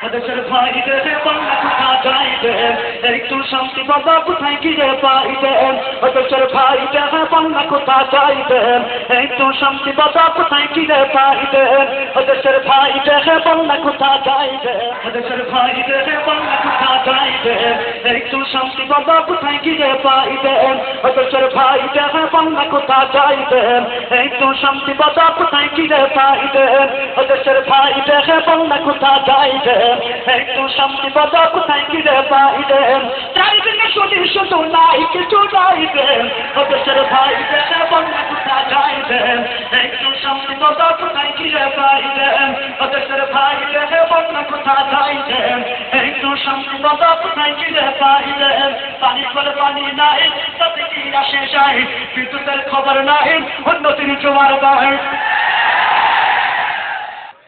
দেশের ভাইদের বাংলা কোথা যাইবেন, একটু শান্তি বাবা কোথায় গিয়ে পাইবেন। দেশের ভাইদের বাংলা কোথা যাইবেন, একটু শান্তি বাবা কোথায় গিয়ে পাইবেন। দেশের ভাইদের বাংলা কোথা যাইবেন, দেশের ভাইদের বাংলা কোথা যাইবেন, একটু শান্তি বাবা কোথায় গিয়ে পাইবেন। দেশের ভাইদের বাংলা কোথা যাইবেন, একটু শান্তি বাবা কোথায় গিয়ে পাইবেন। দেশের ভাইদের বাংলা কোথা যাইবেন, একটু শান্তি বাবা কোথায় গিয়ে পাইবেন। চারিদিকে শুধু শুধু নাই কিছু যাইবেন। দেশের ভাইদের বাংলা কোথা যাইবেন, একটু শান্তি বাবা কোথায় গিয়ে পাইবেন। দেশের ভাইদের বাংলা কোথা যাইবেন, একটু শান্তি বাবা কোথায় গিয়ে পাইবেন। পানি করে পানি নাই তাতে কি আসে যায়, বিদ্যুতের খবর নাই উন্নতির জোয়ার গায়।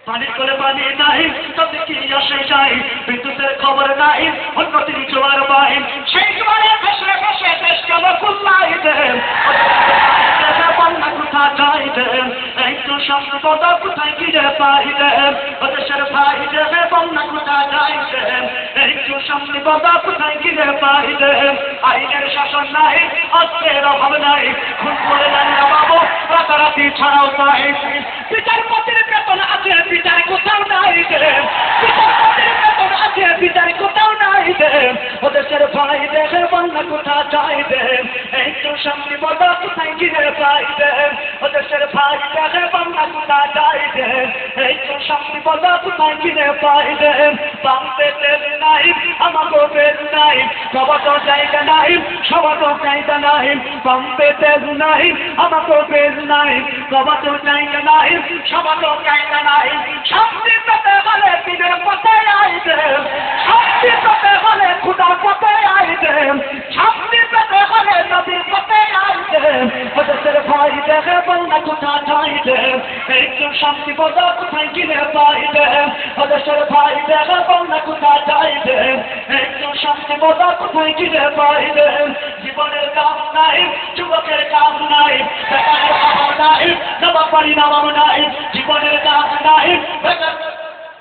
পানি করে পানি নাই তাতে কি আসে যায়, বিদ্যুতের খবর নাই উন্নতির জোয়ার বাই। সেই জোয়ারে ফেসে ফেসে দেশ কেন কুল্লাই দেন। বাংলা কোথা যাইবেন, একটু সম্পদা কোথায় গিয়ে পাইবেন। দেশের ভাইদের বাংলা কোথা যাইবেন, একটু সম্পদা কোথায় গিয়ে পাইবেন। আইনের শাসন নাই, অস্ত্রের অভাব নাই, খুন করে দেন না বাবু রাতারাতি ছাড়াও তাই। বিচারপতির বেতন আছে, বিচার কোথাও নাই দেন। বিচারপতির বেতন আছে, বিচার কোথাও নাই দেন। দেশের ভাইদের বাংলা কোথা যাইবেন, একটু সম্পদা কোথায় গিয়ে পাইবেন। দেশের ভাইদের বাংলা কোথা যাইবেন, একটু সম্পদা কোথায় গিয়ে পাইবেন। বাংতে তেল নাই আমাকে বেল নাই, সবারও জায়গা নাই সবারও জায়গা নাই। বাংতে তেল নাই আমাকে বেল নাই, সবারও জায়গা নাই সবারও জায়গা নাই। শান্তি পেতে হলে দিনের পথে আইবেন, শান্তি পেতে হলে খুদার পথে আইবেন, শান্তি পেতে হলে নদীর পথে আইবেন। দেশের ভাইদের বাংলা কোথা যাইবেন, একটু শান্তি বাবা কোথায় গিয়ে পাইবেন। দেশের ভাইদের বাংলা কোথা যাইবেন, একটু শান্তি বাবা কোথায় গিয়ে পাইবেন। জীবনের কাম নাই যুবকের কাম নাই, বেকারের অভাব নাই নবাব বাড়ি নামাম নাই। জীবনের কাম নাই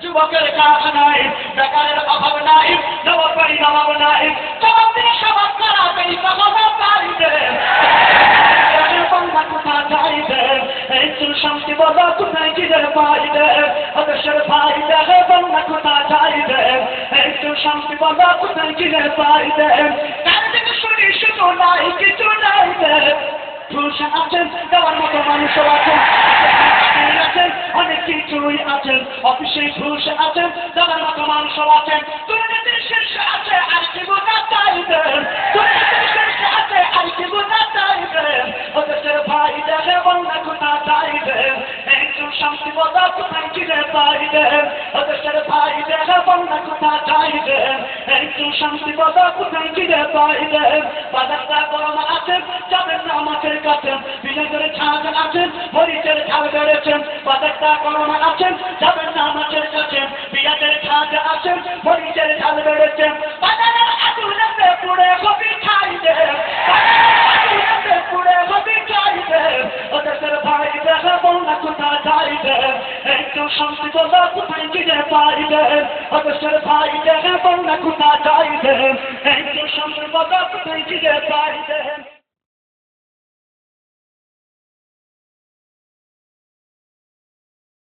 যুবকের কাজ নাই, বেকারের অভাব নাই নবাব বাড়ি নামাম নাই। জবাব দিয়ে সবার খারাপ এই কথা পাইবেন। বাংলা কোথা যাইবেন, একটু শান্তি বাবা কোথায় গিয়ে পাইবেন। দেশের ভাইদের বাংলা কোথা যাইবেন, একটু শান্তি বাবা কোথায় গিয়ে পাইবেন। চারিদিকে শুনি শুধু নাই কিছু যাইবেন। পুরুষ আছেন দেওয়ার মতো মানুষও আছেন, আছেন অনেক কিছুই আছেন। অফিসে পুরুষ আছেন দেওয়ার মতো মানুষও আছেন। দুর্নীতির শীর্ষে আছে আর কি বোঝা চাইবেন, দুর্নীতির শীর্ষে আছে আর কি বোঝা চাইবেন। দেশের ভাইদের বাংলা কোথা যাইবেন, একটু শান্তি বাবা কোথায় গিয়ে পাইবেন। দেশের ভাইদের বাংলা কোথা যাইবেন, একটু শান্তি বাবা কোথায় গিয়ে পাইবেন। বাজারটা গরম আছেন যাবেন না মাছের কাছে, বিলেতের ছাদ আছেন মরিচের ঝাল বেড়েছেন। বাজারটা গরম আছেন যাবেন না মাছের কাছে, বিলেতের ছাদ আছেন মরিচের ঝাল বেড়েছেন। বাজারের আগুনে পুড়ে কবি খাইবেন, পুড়ে কবি খাইবেন। দেশের ভাইদের বাংলা কোথা যাইবেন, একটু শান্তি বাবা কোথায় গিয়ে পাইবেন। দেশের ভাইদের বাংলা কোথা যাইবেন, একটু শান্তি বাবা কোথায় গিয়ে পাইবেন।